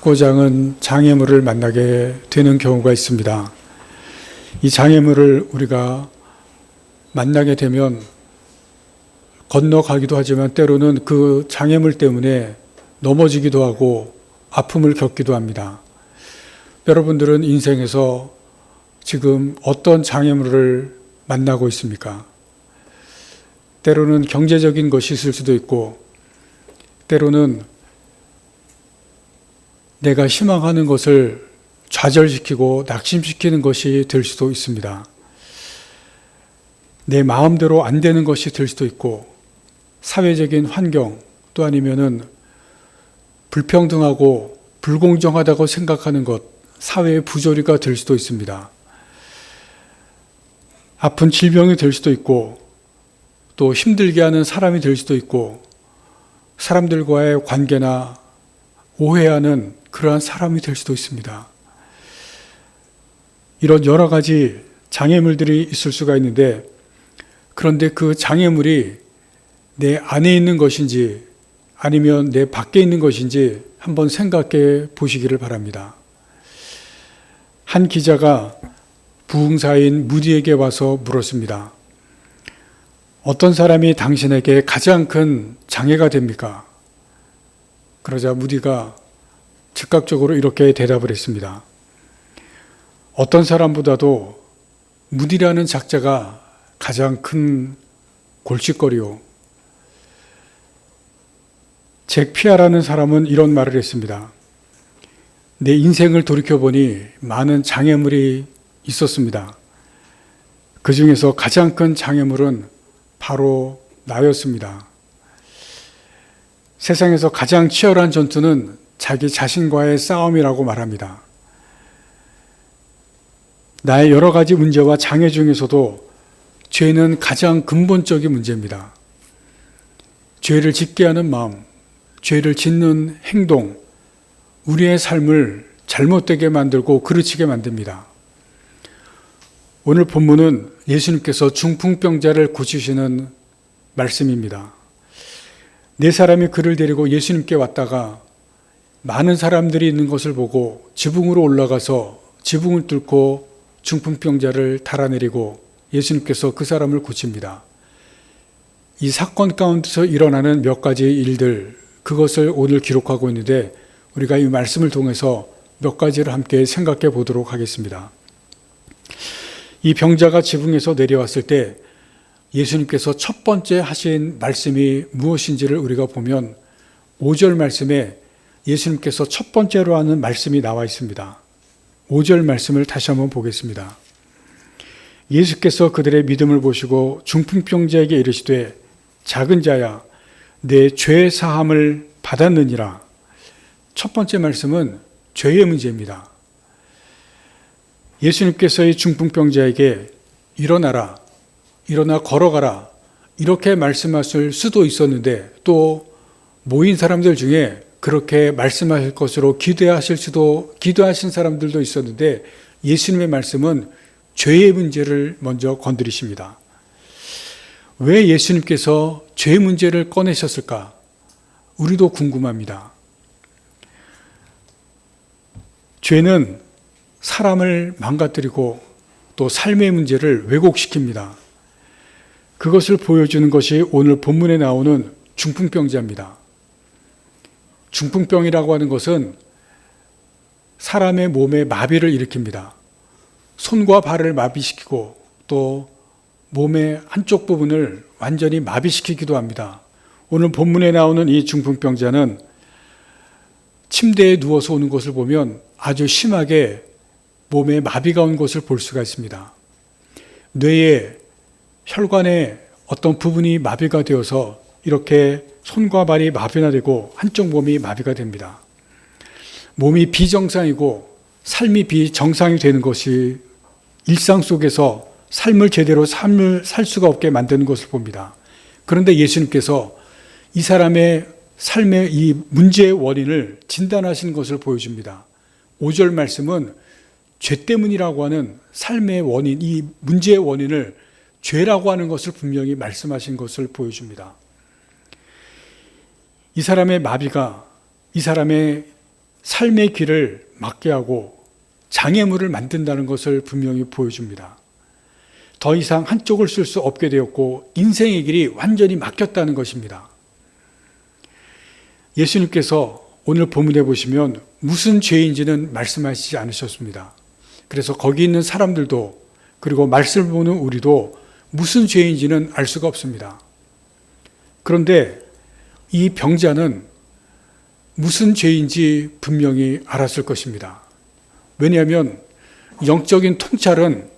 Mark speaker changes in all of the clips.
Speaker 1: 크고 작은 장애물을 만나게 되는 경우가 있습니다. 이 장애물을 우리가 만나게 되면 건너가기도 하지만 때로는 그 장애물 때문에 넘어지기도 하고 아픔을 겪기도 합니다. 여러분들은 인생에서 지금 어떤 장애물을 만나고 있습니까? 때로는 경제적인 것이 있을 수도 있고, 때로는 내가 희망하는 것을 좌절시키고 낙심시키는 것이 될 수도 있습니다. 내 마음대로 안 되는 것이 될 수도 있고, 사회적인 환경 또 아니면은 불평등하고 불공정하다고 생각하는 것, 사회의 부조리가 될 수도 있습니다. 아픈 질병이 될 수도 있고, 또 힘들게 하는 사람이 될 수도 있고, 사람들과의 관계나 오해하는 그러한 사람이 될 수도 있습니다. 이런 여러 가지 장애물들이 있을 수가 있는데, 그런데 그 장애물이 내 안에 있는 것인지 아니면 내 밖에 있는 것인지 한번 생각해 보시기를 바랍니다. 한 기자가 부흥사인 무디에게 와서 물었습니다. 어떤 사람이 당신에게 가장 큰 장애가 됩니까? 그러자 무디가 즉각적으로 이렇게 대답을 했습니다. 어떤 사람보다도 무디라는 작자가 가장 큰 골칫거리요. 잭 피아라는 사람은 이런 말을 했습니다. 내 인생을 돌이켜보니 많은 장애물이 있었습니다. 그 중에서 가장 큰 장애물은 바로 나였습니다. 세상에서 가장 치열한 전투는 자기 자신과의 싸움이라고 말합니다. 나의 여러 가지 문제와 장애 중에서도 죄는 가장 근본적인 문제입니다. 죄를 짓게 하는 마음, 죄를 짓는 행동, 우리의 삶을 잘못되게 만들고 그르치게 만듭니다. 오늘 본문은 예수님께서 중풍병자를 고치시는 말씀입니다. 네 사람이 그를 데리고 예수님께 왔다가 많은 사람들이 있는 것을 보고 지붕으로 올라가서 지붕을 뚫고 중풍병자를 달아내리고 예수님께서 그 사람을 고칩니다. 이 사건 가운데서 일어나는 몇 가지 일들, 그것을 오늘 기록하고 있는데 우리가 이 말씀을 통해서 몇 가지를 함께 생각해 보도록 하겠습니다. 이 병자가 지붕에서 내려왔을 때 예수님께서 첫 번째 하신 말씀이 무엇인지를 우리가 보면 5절 말씀에 예수님께서 첫 번째로 하는 말씀이 나와 있습니다. 5절 말씀을 다시 한번 보겠습니다. 예수께서 그들의 믿음을 보시고 중풍병자에게 이르시되 작은 자야 내 죄 사함을 받았느니라. 첫 번째 말씀은 죄의 문제입니다. 예수님께서 이 중풍병자에게 일어나라, 일어나 걸어가라 이렇게 말씀하실 수도 있었는데 또 모인 사람들 중에 그렇게 말씀하실 것으로 기도하신 사람들도 있었는데 예수님의 말씀은 죄의 문제를 먼저 건드리십니다. 왜 예수님께서 죄의 문제를 꺼내셨을까? 우리도 궁금합니다. 죄는 사람을 망가뜨리고 또 삶의 문제를 왜곡시킵니다. 그것을 보여주는 것이 오늘 본문에 나오는 중풍병자입니다. 중풍병이라고 하는 것은 사람의 몸에 마비를 일으킵니다. 손과 발을 마비시키고 또 몸의 한쪽 부분을 완전히 마비시키기도 합니다. 오늘 본문에 나오는 이 중풍병자는 침대에 누워서 오는 것을 보면 아주 심하게 몸에 마비가 온 것을 볼 수가 있습니다. 뇌에 혈관에 어떤 부분이 마비가 되어서 이렇게 손과 발이 마비가 되고 한쪽 몸이 마비가 됩니다. 몸이 비정상이고 삶이 비정상이 되는 것이 일상 속에서 삶을 제대로 살 수가 없게 만드는 것을 봅니다. 그런데 예수님께서 이 사람의 삶의 이 문제의 원인을 진단하시는 것을 보여줍니다. 5절 말씀은 죄 때문이라고 하는 삶의 원인, 이 문제의 원인을 죄라고 하는 것을 분명히 말씀하신 것을 보여줍니다. 이 사람의 마비가 이 사람의 삶의 길을 막게 하고 장애물을 만든다는 것을 분명히 보여줍니다. 더 이상 한쪽을 쓸 수 없게 되었고 인생의 길이 완전히 막혔다는 것입니다. 예수님께서 오늘 본문에 보시면 무슨 죄인지는 말씀하시지 않으셨습니다. 그래서 거기 있는 사람들도 그리고 말씀을 보는 우리도 무슨 죄인지는 알 수가 없습니다. 그런데 이 병자는 무슨 죄인지 분명히 알았을 것입니다. 왜냐하면 영적인 통찰은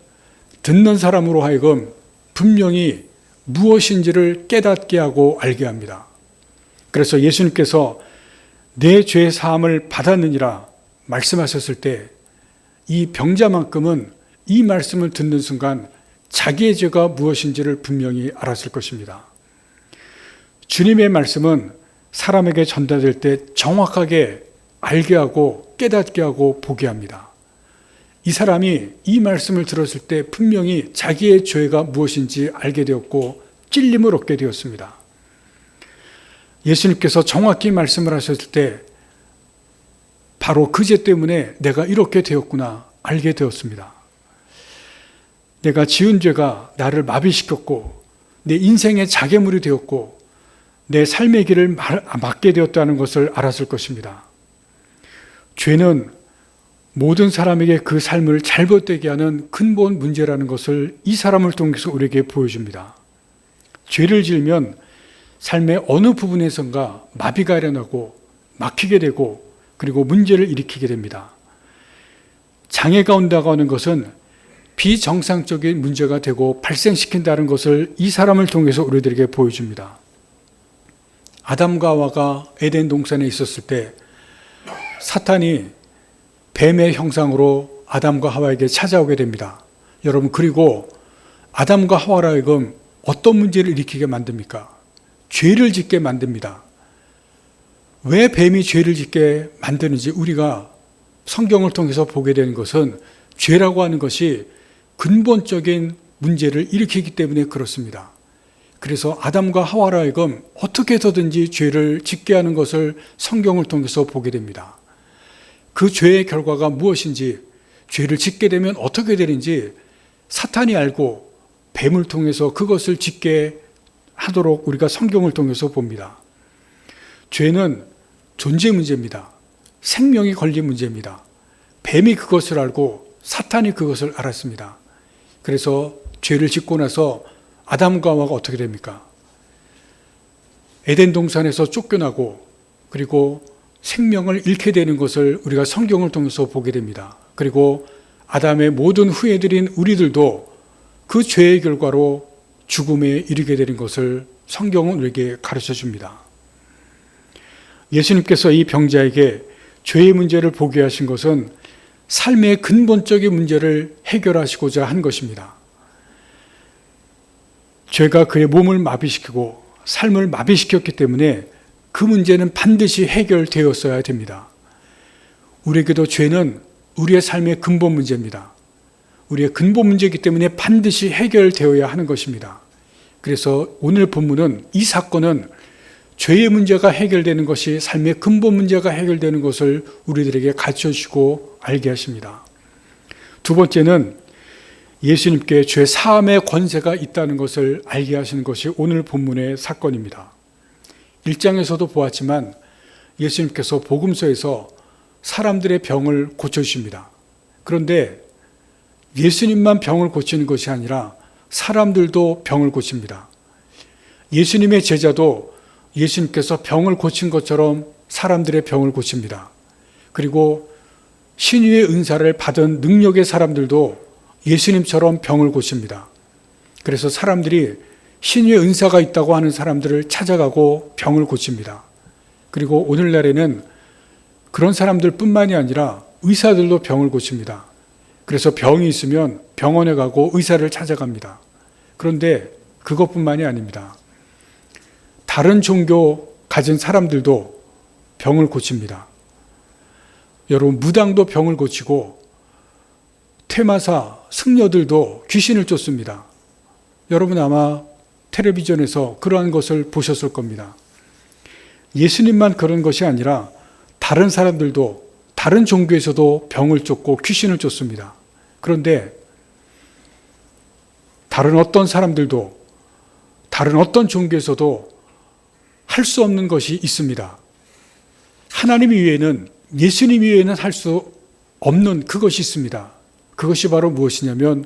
Speaker 1: 듣는 사람으로 하여금 분명히 무엇인지를 깨닫게 하고 알게 합니다. 그래서 예수님께서 내 죄 사함을 받았느니라 말씀하셨을 때 이 병자만큼은 이 말씀을 듣는 순간 자기의 죄가 무엇인지를 분명히 알았을 것입니다. 주님의 말씀은 사람에게 전달될 때 정확하게 알게 하고 깨닫게 하고 보게 합니다. 이 사람이 이 말씀을 들었을 때 분명히 자기의 죄가 무엇인지 알게 되었고 찔림을 얻게 되었습니다. 예수님께서 정확히 말씀을 하셨을 때 바로 그 죄 때문에 내가 이렇게 되었구나 알게 되었습니다. 내가 지은 죄가 나를 마비시켰고 내 인생의 장애물이 되었고 내 삶의 길을 막게 되었다는 것을 알았을 것입니다. 죄는 모든 사람에게 그 삶을 잘못되게 하는 근본 문제라는 것을 이 사람을 통해서 우리에게 보여줍니다. 죄를 지으면 삶의 어느 부분에선가 마비가 일어나고 막히게 되고 그리고 문제를 일으키게 됩니다. 장애가 온다고 하는 것은 비정상적인 문제가 되고 발생시킨다는 것을 이 사람을 통해서 우리들에게 보여줍니다. 아담과 하와가 에덴 동산에 있었을 때 사탄이 뱀의 형상으로 아담과 하와에게 찾아오게 됩니다. 여러분, 그리고 아담과 하와라 하여금 어떤 문제를 일으키게 만듭니까? 죄를 짓게 만듭니다. 왜 뱀이 죄를 짓게 만드는지 우리가 성경을 통해서 보게 되는 것은 죄라고 하는 것이 근본적인 문제를 일으키기 때문에 그렇습니다. 그래서 아담과 하와라 하여금 어떻게 해서든지 죄를 짓게 하는 것을 성경을 통해서 보게 됩니다. 그 죄의 결과가 무엇인지, 죄를 짓게 되면 어떻게 되는지 사탄이 알고 뱀을 통해서 그것을 짓게 하도록 우리가 성경을 통해서 봅니다. 죄는 존재 문제입니다. 생명이 걸린 문제입니다. 뱀이 그것을 알고 사탄이 그것을 알았습니다. 그래서 죄를 짓고 나서 아담과 하와가 어떻게 됩니까? 에덴 동산에서 쫓겨나고 그리고 생명을 잃게 되는 것을 우리가 성경을 통해서 보게 됩니다. 그리고 아담의 모든 후예들인 우리들도 그 죄의 결과로 죽음에 이르게 되는 것을 성경은 우리에게 가르쳐 줍니다. 예수님께서 이 병자에게 죄의 문제를 보게 하신 것은 삶의 근본적인 문제를 해결하시고자 한 것입니다. 죄가 그의 몸을 마비시키고 삶을 마비시켰기 때문에 그 문제는 반드시 해결되었어야 됩니다. 우리에게도 죄는 우리의 삶의 근본 문제입니다. 우리의 근본 문제이기 때문에 반드시 해결되어야 하는 것입니다. 그래서 오늘 본문은 이 사건은 죄의 문제가 해결되는 것이 삶의 근본 문제가 해결되는 것을 우리들에게 가르쳐 주시고 알게 하십니다. 두 번째는 예수님께 죄 사함의 권세가 있다는 것을 알게 하시는 것이 오늘 본문의 사건입니다. 1장에서도 보았지만 예수님께서 복음서에서 사람들의 병을 고쳐주십니다. 그런데 예수님만 병을 고치는 것이 아니라 사람들도 병을 고칩니다. 예수님의 제자도 예수님께서 병을 고친 것처럼 사람들의 병을 고칩니다. 그리고 신유의 은사를 받은 능력의 사람들도 예수님처럼 병을 고칩니다. 그래서 사람들이 신유의 은사가 있다고 하는 사람들을 찾아가고 병을 고칩니다. 그리고 오늘날에는 그런 사람들 뿐만이 아니라 의사들도 병을 고칩니다. 그래서 병이 있으면 병원에 가고 의사를 찾아갑니다. 그런데 그것뿐만이 아닙니다. 다른 종교 가진 사람들도 병을 고칩니다. 여러분, 무당도 병을 고치고 퇴마사, 승려들도 귀신을 쫓습니다. 여러분 아마 텔레비전에서 그러한 것을 보셨을 겁니다. 예수님만 그런 것이 아니라 다른 사람들도 다른 종교에서도 병을 쫓고 귀신을 쫓습니다. 그런데 다른 어떤 사람들도 다른 어떤 종교에서도 할 수 없는 것이 있습니다. 하나님 이외에는, 예수님 이외에는 할 수 없는 그것이 있습니다. 그것이 바로 무엇이냐면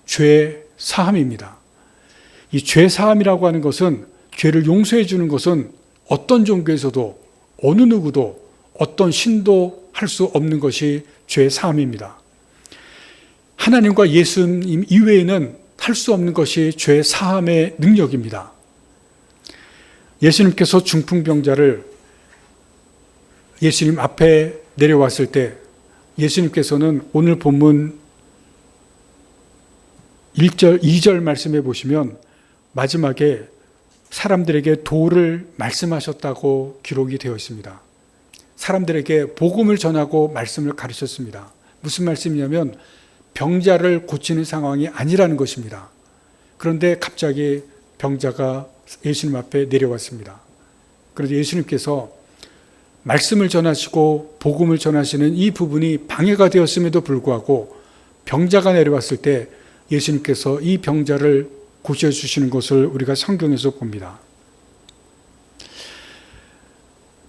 Speaker 1: 죄 사함입니다. 이 죄 사함이라고 하는 것은, 죄를 용서해 주는 것은 어떤 종교에서도 어느 누구도 어떤 신도 할 수 없는 것이 죄 사함입니다. 하나님과 예수님 이외에는 할 수 없는 것이 죄 사함의 능력입니다. 예수님께서 중풍병자를 예수님 앞에 내려왔을 때 예수님께서는 오늘 본문 1절, 2절 말씀해 보시면 마지막에 사람들에게 도를 말씀하셨다고 기록이 되어 있습니다. 사람들에게 복음을 전하고 말씀을 가르쳤습니다. 무슨 말씀이냐면 병자를 고치는 상황이 아니라는 것입니다. 그런데 갑자기 병자가 예수님 앞에 내려왔습니다. 그런데 예수님께서 말씀을 전하시고 복음을 전하시는 이 부분이 방해가 되었음에도 불구하고 병자가 내려왔을 때 예수님께서 이 병자를 고쳐주시는 것을 우리가 성경에서 봅니다.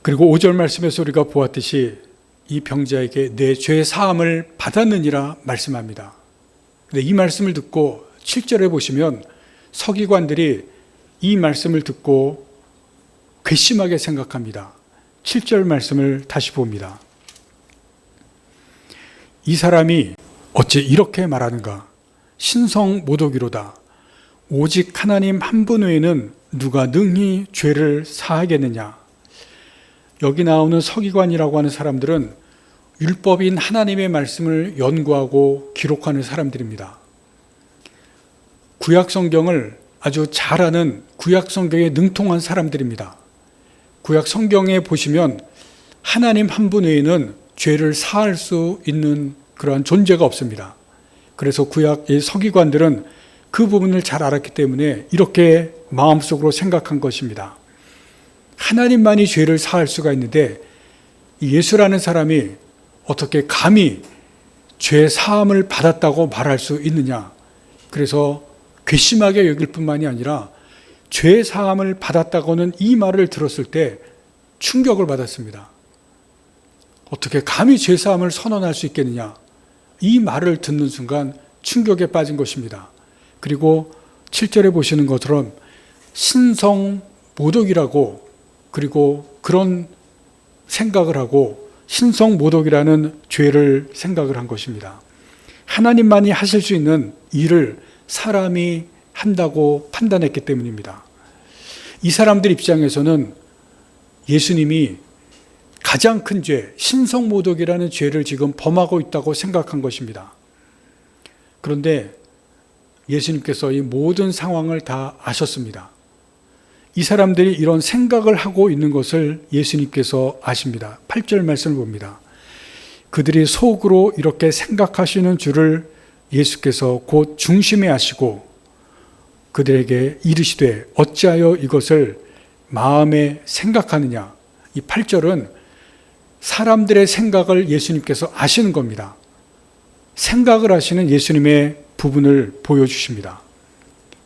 Speaker 1: 그리고 5절 말씀에서 우리가 보았듯이 이 병자에게 내 죄 사함을 받았느니라 말씀합니다. 근데 이 말씀을 듣고 7절에 보시면 서기관들이 이 말씀을 듣고 괘씸하게 생각합니다. 7절 말씀을 다시 봅니다. 이 사람이 어찌 이렇게 말하는가? 신성모독이로다. 오직 하나님 한 분 외에는 누가 능히 죄를 사하겠느냐? 여기 나오는 서기관이라고 하는 사람들은 율법인 하나님의 말씀을 연구하고 기록하는 사람들입니다. 구약 성경을 아주 잘 아는 구약 성경에 능통한 사람들입니다. 구약 성경에 보시면 하나님 한 분 외에는 죄를 사할 수 있는 그러한 존재가 없습니다. 그래서 구약의 서기관들은 그 부분을 잘 알았기 때문에 이렇게 마음속으로 생각한 것입니다. 하나님만이 죄를 사할 수가 있는데 예수라는 사람이 어떻게 감히 죄 사함을 받았다고 말할 수 있느냐? 그래서 괘씸하게 여길 뿐만이 아니라 죄 사함을 받았다고는 이 말을 들었을 때 충격을 받았습니다. 어떻게 감히 죄 사함을 선언할 수 있겠느냐? 이 말을 듣는 순간 충격에 빠진 것입니다. 그리고 7절에 보시는 것처럼 신성모독이라고, 그리고 그런 생각을 하고 신성모독이라는 죄를 생각을 한 것입니다. 하나님만이 하실 수 있는 일을 사람이 한다고 판단했기 때문입니다. 이 사람들 입장에서는 예수님이 가장 큰 죄, 신성모독이라는 죄를 지금 범하고 있다고 생각한 것입니다. 그런데 예수님께서 이 모든 상황을 다 아셨습니다. 이 사람들이 이런 생각을 하고 있는 것을 예수님께서 아십니다. 8절 말씀을 봅니다. 그들이 속으로 이렇게 생각하시는 줄을 예수께서 곧 중심에 하시고 그들에게 이르시되 어찌하여 이것을 마음에 생각하느냐. 이 8절은 사람들의 생각을 예수님께서 아시는 겁니다. 생각을 하시는 예수님의 부분을 보여주십니다.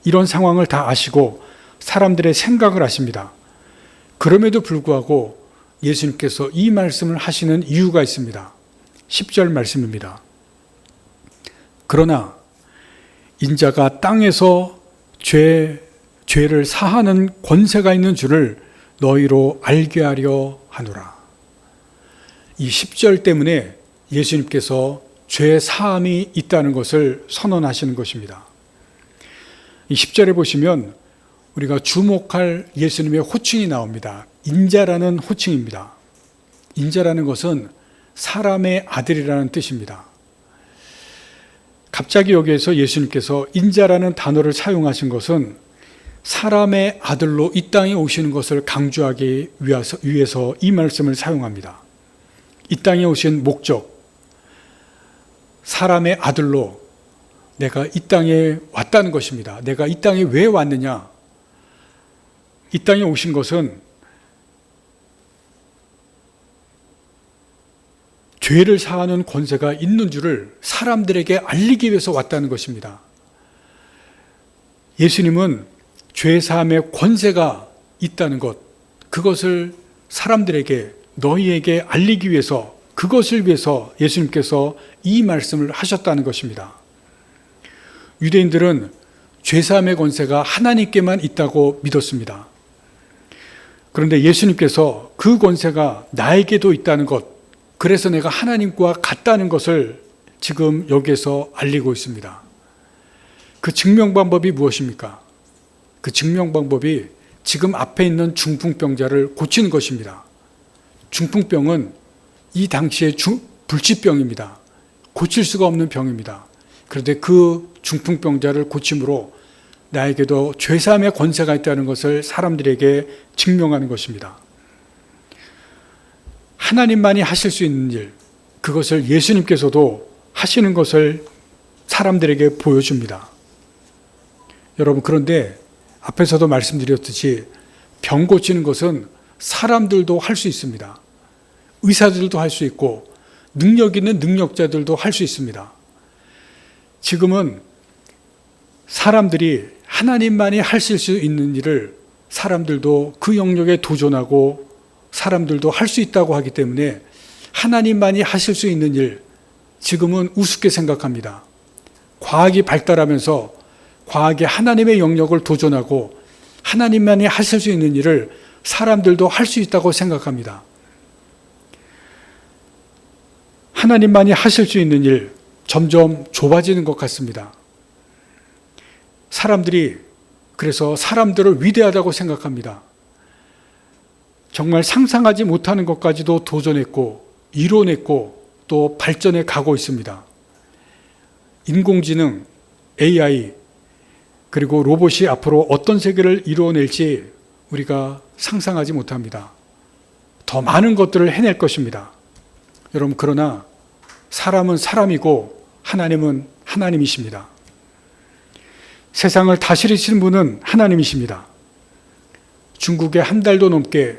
Speaker 1: 이런 상황을 다 아시고 사람들의 생각을 아십니다. 그럼에도 불구하고 예수님께서 이 말씀을 하시는 이유가 있습니다. 10절 말씀입니다. 그러나 인자가 땅에서 죄를 사하는 권세가 있는 줄을 너희로 알게 하려 하노라. 이 10절 때문에 예수님께서 죄 사함이 있다는 것을 선언하시는 것입니다. 이 10절에 보시면 우리가 주목할 예수님의 호칭이 나옵니다. 인자라는 호칭입니다. 인자라는 것은 사람의 아들이라는 뜻입니다. 갑자기 여기에서 예수님께서 인자라는 단어를 사용하신 것은 사람의 아들로 이 땅에 오시는 것을 강조하기 위해서 이 말씀을 사용합니다. 이 땅에 오신 목적, 사람의 아들로 내가 이 땅에 왔다는 것입니다. 내가 이 땅에 왜 왔느냐? 이 땅에 오신 것은 죄를 사하는 권세가 있는 줄을 사람들에게 알리기 위해서 왔다는 것입니다. 예수님은 죄 사함의 권세가 있다는 것, 그것을 사람들에게, 너희에게 알리기 위해서, 그것을 위해서 예수님께서 이 말씀을 하셨다는 것입니다. 유대인들은 죄 사함의 권세가 하나님께만 있다고 믿었습니다. 그런데 예수님께서 그 권세가 나에게도 있다는 것, 그래서 내가 하나님과 같다는 것을 지금 여기에서 알리고 있습니다. 그 증명 방법이 무엇입니까? 그 증명 방법이 지금 앞에 있는 중풍병자를 고치는 것입니다. 중풍병은 이 당시의 불치병입니다. 고칠 수가 없는 병입니다. 그런데 그 중풍병자를 고침으로 나에게도 죄사함의 권세가 있다는 것을 사람들에게 증명하는 것입니다. 하나님만이 하실 수 있는 일, 그것을 예수님께서도 하시는 것을 사람들에게 보여줍니다. 여러분, 그런데 앞에서도 말씀드렸듯이 병 고치는 것은 사람들도 할 수 있습니다. 의사들도 할 수 있고 능력 있는 능력자들도 할 수 있습니다. 지금은 사람들이 하나님만이 하실 수 있는 일을 사람들도 그 영역에 도전하고 사람들도 할 수 있다고 하기 때문에 하나님만이 하실 수 있는 일, 지금은 우습게 생각합니다. 과학이 발달하면서 과학이 하나님의 영역을 도전하고 하나님만이 하실 수 있는 일을 사람들도 할 수 있다고 생각합니다. 하나님만이 하실 수 있는 일, 점점 좁아지는 것 같습니다. 사람들이 그래서 사람들을 위대하다고 생각합니다. 정말 상상하지 못하는 것까지도 도전했고 이뤄냈고 또 발전해 가고 있습니다. 인공지능, AI, 그리고 로봇이 앞으로 어떤 세계를 이루어낼지 우리가 상상하지 못합니다. 더 많은 것들을 해낼 것입니다. 여러분, 그러나 사람은 사람이고 하나님은 하나님이십니다. 세상을 다스리시는 분은 하나님이십니다. 중국에 한 달도 넘게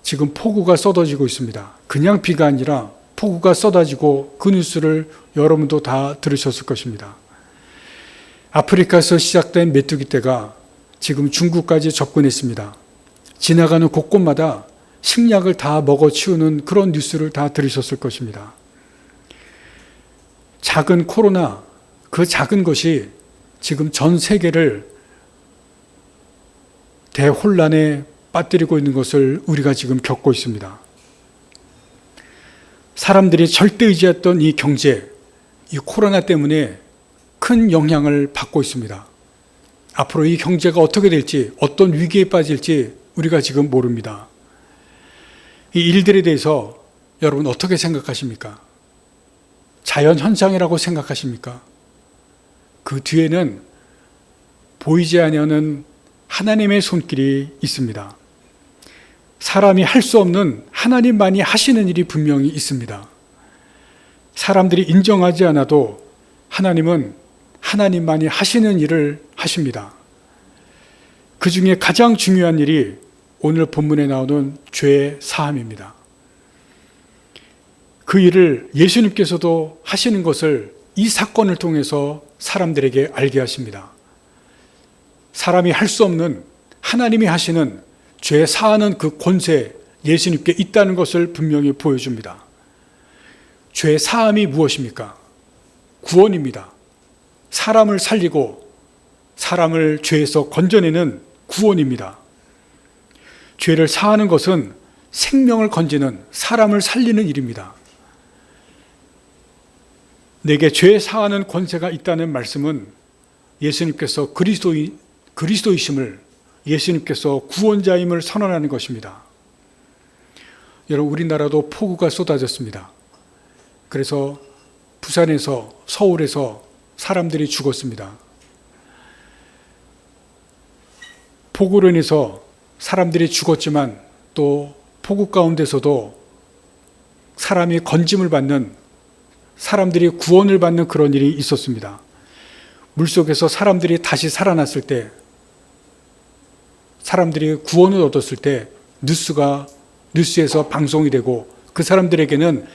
Speaker 1: 지금 폭우가 쏟아지고 있습니다. 그냥 비가 아니라 폭우가 쏟아지고 그 뉴스를 여러분도 다 들으셨을 것입니다. 아프리카에서 시작된 메뚜기 떼가 지금 중국까지 접근했습니다. 지나가는 곳곳마다 식량을 다 먹어치우는 그런 뉴스를 다 들으셨을 것입니다. 작은 코로나, 그 작은 것이 지금 전 세계를 대혼란에 빠뜨리고 있는 것을 우리가 지금 겪고 있습니다. 사람들이 절대 의지했던 이 경제, 이 코로나 때문에 큰 영향을 받고 있습니다. 앞으로 이 경제가 어떻게 될지, 어떤 위기에 빠질지 우리가 지금 모릅니다. 이 일들에 대해서 여러분 어떻게 생각하십니까? 자연현상이라고 생각하십니까? 그 뒤에는 보이지 아니하는 하나님의 손길이 있습니다. 사람이 할 수 없는 하나님만이 하시는 일이 분명히 있습니다. 사람들이 인정하지 않아도 하나님은 하나님만이 하시는 일을 하십니다. 그 중에 가장 중요한 일이 오늘 본문에 나오는 죄 사함입니다. 그 일을 예수님께서도 하시는 것을 이 사건을 통해서 사람들에게 알게 하십니다. 사람이 할 수 없는 하나님이 하시는 죄 사하는 그 권세, 예수님께 있다는 것을 분명히 보여줍니다. 죄 사함이 무엇입니까? 구원입니다. 사람을 살리고 사람을 죄에서 건져내는 구원입니다. 죄를 사하는 것은 생명을 건지는, 사람을 살리는 일입니다. 내게 죄 사하는 권세가 있다는 말씀은 예수님께서 그리스도이심을, 예수님께서 구원자임을 선언하는 것입니다. 여러분, 우리나라도 폭우가 쏟아졌습니다. 그래서 부산에서, 서울에서 사람들이 죽었습니다. 폭우로 인해서 사람들이 죽었지만 또 폭우 가운데서도 사람이 건짐을 받는, 사람들이 구원을 받는 그런 일이 있었습니다. 물속에서 사람들이 다시 살아났을 때, 사람들이 구원을 얻었을 때 뉴스에서 방송이 되고 그 사람들에게는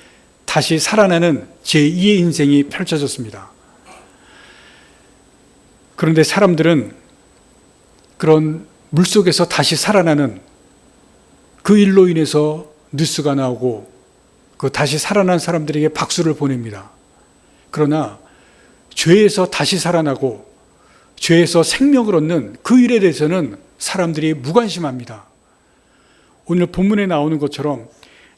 Speaker 1: 다시 살아나는 제2의 인생이 펼쳐졌습니다. 그런데 사람들은 그런 물속에서 다시 살아나는 그 일로 인해서 뉴스가 나오고 그 다시 살아난 사람들에게 박수를 보냅니다. 그러나 죄에서 다시 살아나고 죄에서 생명을 얻는 그 일에 대해서는 사람들이 무관심합니다. 오늘 본문에 나오는 것처럼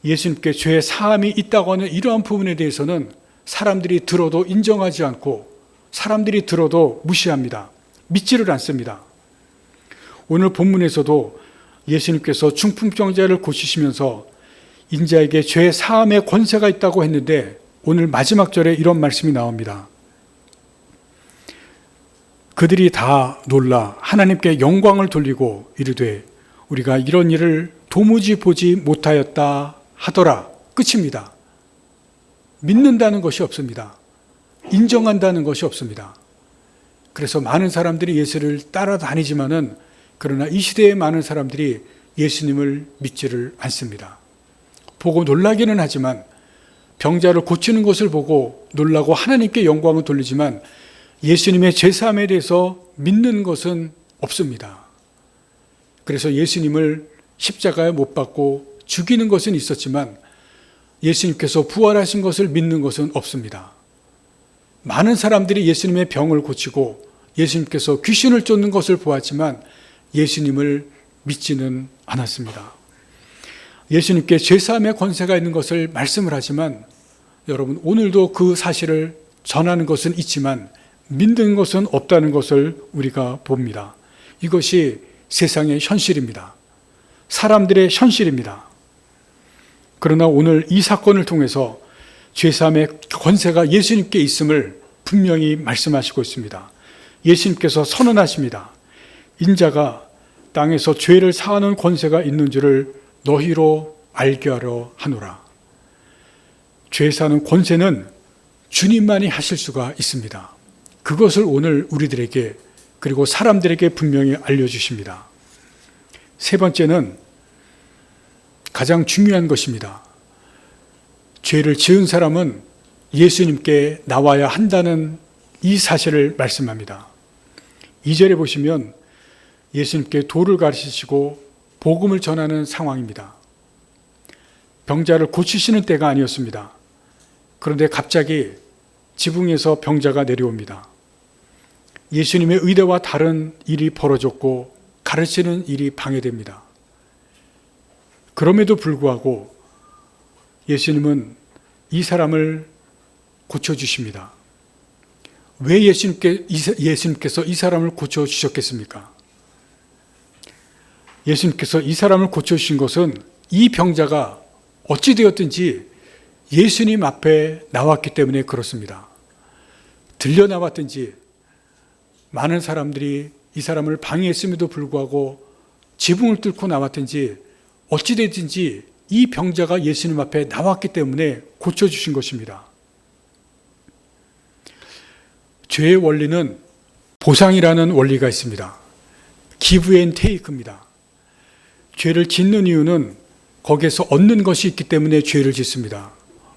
Speaker 1: 예수님께 죄의 사함이 있다고 하는 이러한 부분에 대해서는 사람들이 들어도 인정하지 않고 사람들이 들어도 무시합니다. 믿지를 않습니다. 오늘 본문에서도 예수님께서 중풍병자를 고치시면서 인자에게 죄의 사함의 권세가 있다고 했는데 오늘 마지막 절에 이런 말씀이 나옵니다. 그들이 다 놀라 하나님께 영광을 돌리고 이르되 우리가 이런 일을 도무지 보지 못하였다 하더라. 끝입니다. 믿는다는 것이 없습니다. 인정한다는 것이 없습니다. 그래서 많은 사람들이 예수를 따라다니지만은 그러나 이 시대에 많은 사람들이 예수님을 믿지를 않습니다. 보고 놀라기는 하지만 병자를 고치는 것을 보고 놀라고 하나님께 영광을 돌리지만 예수님의 죄사함에 대해서 믿는 것은 없습니다. 그래서 예수님을 십자가에 못 박고 죽이는 것은 있었지만 예수님께서 부활하신 것을 믿는 것은 없습니다. 많은 사람들이 예수님의 병을 고치고 예수님께서 귀신을 쫓는 것을 보았지만 예수님을 믿지는 않았습니다. 예수님께 죄사함의 권세가 있는 것을 말씀을 하지만 여러분 오늘도 그 사실을 전하는 것은 있지만 믿는 것은 없다는 것을 우리가 봅니다. 이것이 세상의 현실입니다. 사람들의 현실입니다. 그러나 오늘 이 사건을 통해서 죄사함의 권세가 예수님께 있음을 분명히 말씀하시고 있습니다. 예수님께서 선언하십니다. 인자가 땅에서 죄를 사하는 권세가 있는 줄을 너희로 알게 하려 하노라. 죄 사는 권세는 주님만이 하실 수가 있습니다. 그것을 오늘 우리들에게 그리고 사람들에게 분명히 알려주십니다. 세 번째는 가장 중요한 것입니다. 죄를 지은 사람은 예수님께 나와야 한다는 이 사실을 말씀합니다. 2절에 보시면 예수님께 도를 가르치시고 복음을 전하는 상황입니다. 병자를 고치시는 때가 아니었습니다. 그런데 갑자기 지붕에서 병자가 내려옵니다. 예수님의 의도와 다른 일이 벌어졌고 가르치는 일이 방해됩니다. 그럼에도 불구하고 예수님은 이 사람을 고쳐주십니다. 왜 예수님께서 이 사람을 고쳐주셨겠습니까? 예수님께서 이 사람을 고쳐주신 것은 이 병자가 어찌되었든지 예수님 앞에 나왔기 때문에 그렇습니다. 들려 나왔든지 많은 사람들이 이 사람을 방해했음에도 불구하고 지붕을 뚫고 나왔든지 어찌되든지 이 병자가 예수님 앞에 나왔기 때문에 고쳐주신 것입니다. 죄의 원리는 보상이라는 원리가 있습니다. give and take입니다. 죄를 짓는 이유는 거기에서 얻는 것이 있기 때문에 죄를 짓습니다.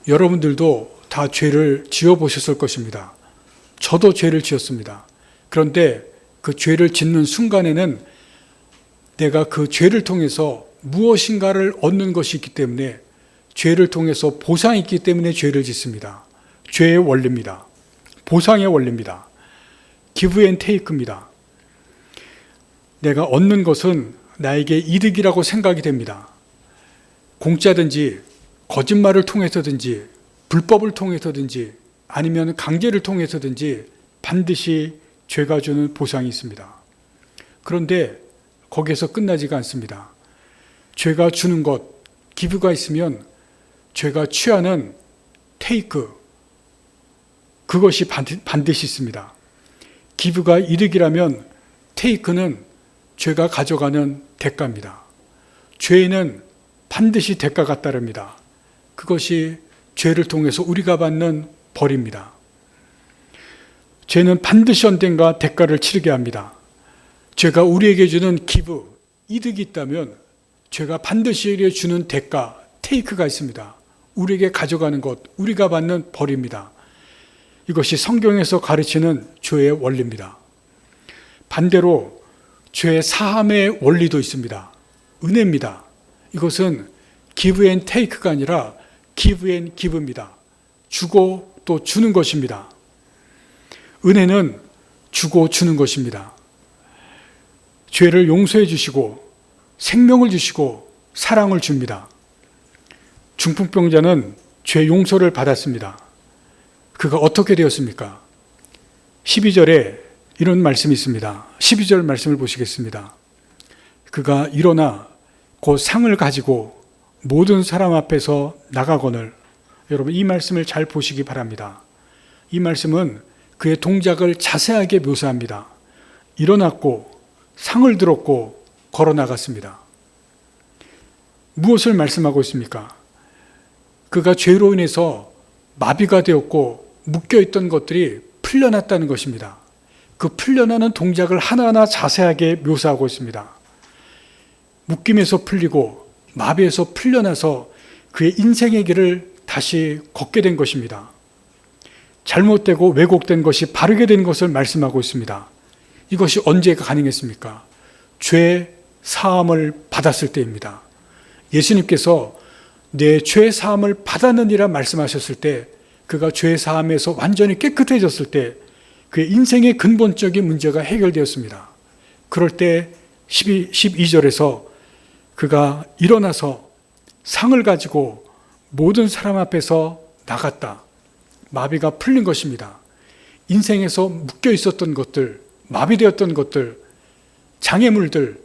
Speaker 1: 여러분들도 다 죄를 지어보셨을 것입니다. 저도 죄를 지었습니다. 그런데 그 죄를 짓는 순간에는 내가 그 죄를 통해서 무엇인가를 얻는 것이 있기 때문에 죄를 통해서 보상이 있기 때문에 죄를 짓습니다. 죄의 원리입니다. 보상의 원리입니다. give and take입니다. 내가 얻는 것은 나에게 이득이라고 생각이 됩니다. 공짜든지 거짓말을 통해서든지 불법을 통해서든지 아니면 강제를 통해서든지 반드시 죄가 주는 보상이 있습니다. 그런데 거기에서 끝나지가 않습니다. 죄가 주는 것, 기부가 있으면 죄가 취하는 테이크, 그것이 반드시 있습니다. 기부가 이득이라면 테이크는 죄가 가져가는 대가입니다. 죄에는 반드시 대가가 따릅니다. 그것이 죄를 통해서 우리가 받는 벌입니다. 죄는 반드시 언젠가 대가를 치르게 합니다. 죄가 우리에게 주는 기부, 이득이 있다면 죄가 반드시 우리에게 주는 대가, 테이크가 있습니다. 우리에게 가져가는 것, 우리가 받는 벌입니다. 이것이 성경에서 가르치는 죄의 원리입니다. 반대로 죄 사함의 원리도 있습니다. 은혜입니다. 이것은 give and take가 아니라 give and give입니다. 주고 또 주는 것입니다. 은혜는 주고 주는 것입니다. 죄를 용서해 주시고 생명을 주시고 사랑을 줍니다. 중풍병자는 죄 용서를 받았습니다. 그가 어떻게 되었습니까? 12절에 이런 말씀이 있습니다. 12절 말씀을 보시겠습니다. 그가 일어나 그 상을 가지고 모든 사람 앞에서 나가거늘. 여러분 이 말씀을 잘 보시기 바랍니다. 이 말씀은 그의 동작을 자세하게 묘사합니다. 일어났고 상을 들었고 걸어 나갔습니다. 무엇을 말씀하고 있습니까? 그가 죄로 인해서 마비가 되었고 묶여있던 것들이 풀려났다는 것입니다. 그 풀려나는 동작을 하나하나 자세하게 묘사하고 있습니다. 묶임에서 풀리고 마비에서 풀려나서 그의 인생의 길을 다시 걷게 된 것입니다. 잘못되고 왜곡된 것이 바르게 된 것을 말씀하고 있습니다. 이것이 언제 가능했습니까? 죄 사함을 받았을 때입니다. 예수님께서 내 죄 사함을 받았느니라 말씀하셨을 때, 그가 죄 사함에서 완전히 깨끗해졌을 때 그의 인생의 근본적인 문제가 해결되었습니다. 그럴 때 12절에서 그가 일어나서 상을 가지고 모든 사람 앞에서 나갔다. 마비가 풀린 것입니다. 인생에서 묶여 있었던 것들, 마비되었던 것들, 장애물들,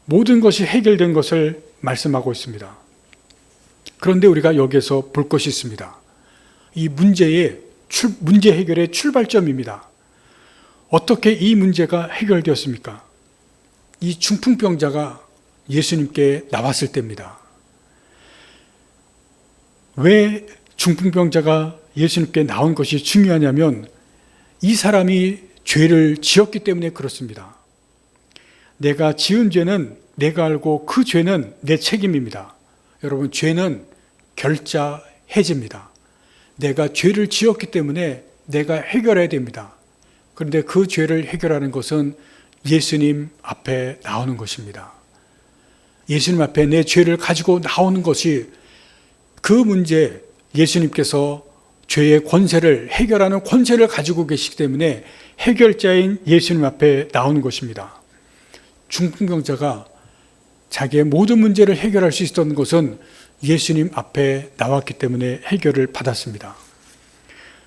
Speaker 1: 모든 것이 해결된 것을 말씀하고 있습니다. 그런데 우리가 여기에서 볼 것이 있습니다. 이 문제 해결의 출발점입니다. 어떻게 이 문제가 해결되었습니까? 이 중풍병자가 예수님께 나왔을 때입니다. 왜 중풍병자가 예수님께 나온 것이 중요하냐면 이 사람이 죄를 지었기 때문에 그렇습니다. 내가 지은 죄는 내가 알고 그 죄는 내 책임입니다. 여러분, 죄는 결자 해지입니다. 내가 죄를 지었기 때문에 내가 해결해야 됩니다. 그런데 그 죄를 해결하는 것은 예수님 앞에 나오는 것입니다. 예수님 앞에 내 죄를 가지고 나오는 것이, 그 문제, 예수님께서 죄의 권세를 해결하는 권세를 가지고 계시기 때문에 해결자인 예수님 앞에 나오는 것입니다. 중풍병자가 자기의 모든 문제를 해결할 수 있었던 것은 예수님 앞에 나왔기 때문에 해결을 받았습니다.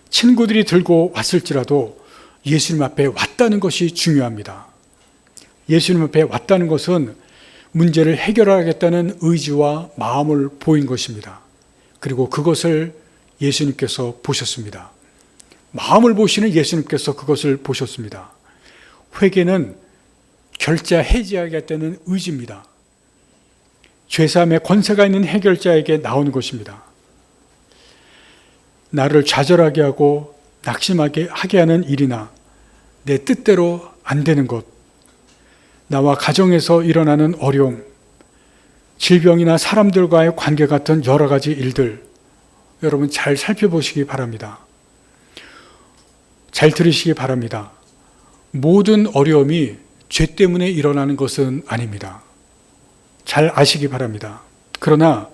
Speaker 1: 친구들이 들고 왔을지라도 예수님 앞에 왔다는 것이 중요합니다. 예수님 앞에 왔다는 것은 문제를 해결하겠다는 의지와 마음을 보인 것입니다. 그리고 그것을 예수님께서 보셨습니다. 마음을 보시는 예수님께서 그것을 보셨습니다. 회개는 결자 해지하겠다는 의지입니다. 죄사함의 권세가 있는 해결자에게 나오는 것입니다. 나를 좌절하게 하고 낙심하게 하게 하는 일이나 내 뜻대로 안 되는 것, 나와 가정에서 일어나는 어려움, 질병이나 사람들과의 관계 같은 여러 가지 일들, 여러분 잘 살펴보시기 바랍니다. 잘 들으시기 바랍니다. 모든 어려움이 죄 때문에 일어나는 것은 아닙니다. 잘 아시기 바랍니다. 그러나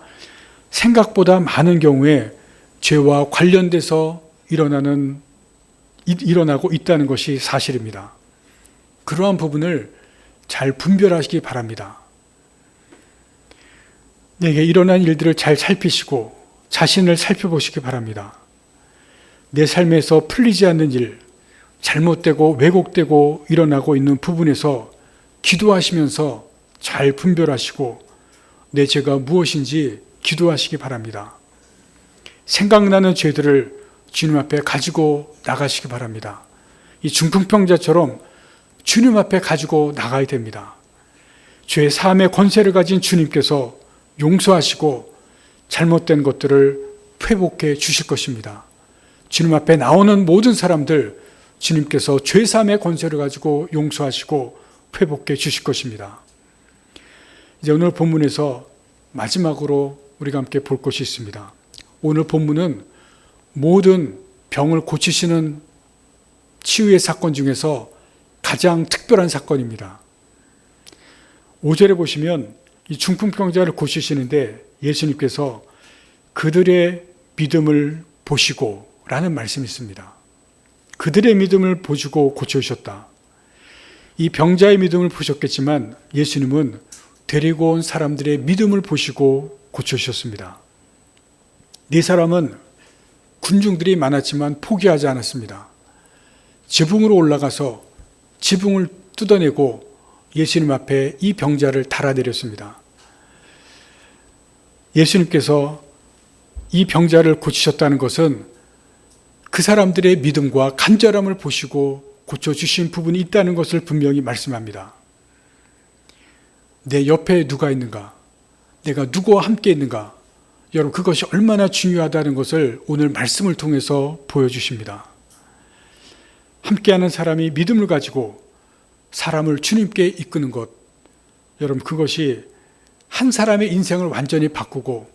Speaker 1: 생각보다 많은 경우에 죄와 관련돼서 일어나고 있다는 것이 사실입니다. 그러한 부분을 잘 분별하시기 바랍니다. 내게 일어난 일들을 잘 살피시고 자신을 살펴보시기 바랍니다. 내 삶에서 풀리지 않는 일, 잘못되고 왜곡되고 일어나고 있는 부분에서 기도하시면서 잘 분별하시고 내 죄가 무엇인지 기도하시기 바랍니다. 생각나는 죄들을 주님 앞에 가지고 나가시기 바랍니다. 이 중풍병자처럼 주님 앞에 가지고 나가야 됩니다. 죄 사함의 권세를 가진 주님께서 용서하시고 잘못된 것들을 회복해 주실 것입니다. 주님 앞에 나오는 모든 사람들, 주님께서 죄 사함의 권세를 가지고 용서하시고 회복해 주실 것입니다. 이제 오늘 본문에서 마지막으로 우리가 함께 볼 것이 있습니다. 오늘 본문은 모든 병을 고치시는 치유의 사건 중에서 가장 특별한 사건입니다. 5절에 보시면 이 중풍병자를 고치시는데 예수님께서 그들의 믿음을 보시고 라는 말씀이 있습니다. 그들의 믿음을 보시고 고쳐주셨다. 이 병자의 믿음을 보셨겠지만 예수님은 데리고 온 사람들의 믿음을 보시고 고쳐주셨습니다. 네 사람은 군중들이 많았지만 포기하지 않았습니다. 지붕으로 올라가서 지붕을 뜯어내고 예수님 앞에 이 병자를 달아내렸습니다. 예수님께서 이 병자를 고치셨다는 것은 그 사람들의 믿음과 간절함을 보시고 고쳐주신 부분이 있다는 것을 분명히 말씀합니다. 내 옆에 누가 있는가? 내가 누구와 함께 있는가? 여러분, 그것이 얼마나 중요하다는 것을 오늘 말씀을 통해서 보여주십니다. 함께하는 사람이 믿음을 가지고 사람을 주님께 이끄는 것, 여러분, 그것이 한 사람의 인생을 완전히 바꾸고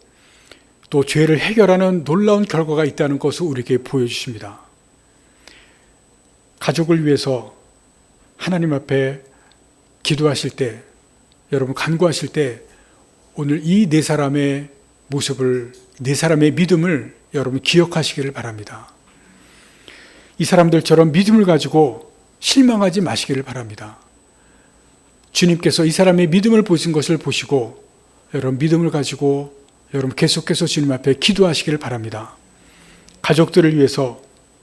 Speaker 1: 또 죄를 해결하는 놀라운 결과가 있다는 것을 우리에게 보여주십니다. 가족을 위해서 하나님 앞에 기도하실 때, 여러분 간구하실 때 오늘 이 네 사람의 모습을, 네 사람의 믿음을 여러분 기억하시기를 바랍니다. 이 사람들처럼 믿음을 가지고 실망하지 마시기를 바랍니다. 주님께서 이 사람의 믿음을 보신 것을 보시고 여러분 믿음을 가지고 여러분 계속해서 주님 앞에 기도하시기를 바랍니다. 가족들을 위해서,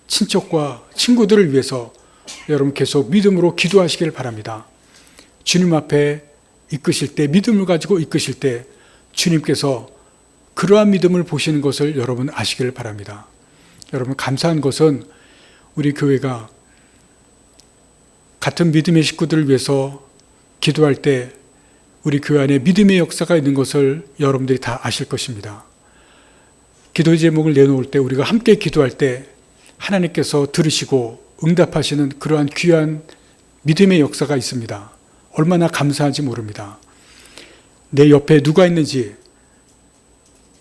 Speaker 1: 친척과 친구들을 위해서 여러분 계속 믿음으로 기도하시기를 바랍니다. 주님 앞에 이끄실 때, 믿음을 가지고 이끄실 때 주님께서 그러한 믿음을 보시는 것을 여러분 아시기를 바랍니다. 여러분, 감사한 것은 우리 교회가 같은 믿음의 식구들을 위해서 기도할 때 우리 교회 안에 믿음의 역사가 있는 것을 여러분들이 다 아실 것입니다. 기도 제목을 내놓을 때, 우리가 함께 기도할 때 하나님께서 들으시고 응답하시는 그러한 귀한 믿음의 역사가 있습니다. 얼마나 감사한지 모릅니다. 내 옆에 누가 있는지,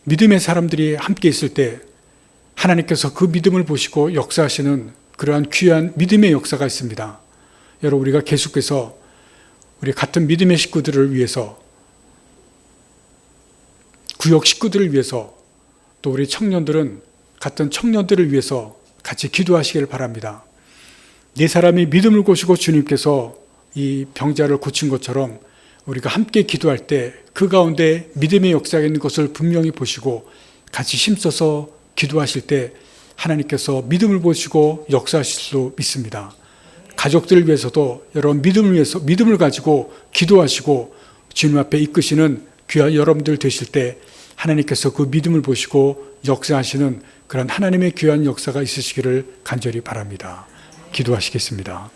Speaker 1: 믿음의 사람들이 함께 있을 때 하나님께서 그 믿음을 보시고 역사하시는 그러한 귀한 믿음의 역사가 있습니다. 여러분, 우리가 계속해서 우리 같은 믿음의 식구들을 위해서, 구역 식구들을 위해서, 또 우리 청년들은 같은 청년들을 위해서 같이 기도하시기를 바랍니다. 네 사람이 믿음을 고시고 주님께서 이 병자를 고친 것처럼 우리가 함께 기도할 때 그 가운데 믿음의 역사가 있는 것을 분명히 보시고 같이 힘써서 기도하실 때 하나님께서 믿음을 보시고 역사하실 수 있습니다. 가족들을 위해서도 여러분 믿음을 가지고 기도하시고 주님 앞에 이끄시는 귀한 여러분들 되실 때 하나님께서 그 믿음을 보시고 역사하시는 그런 하나님의 귀한 역사가 있으시기를 간절히 바랍니다. 기도하시겠습니다.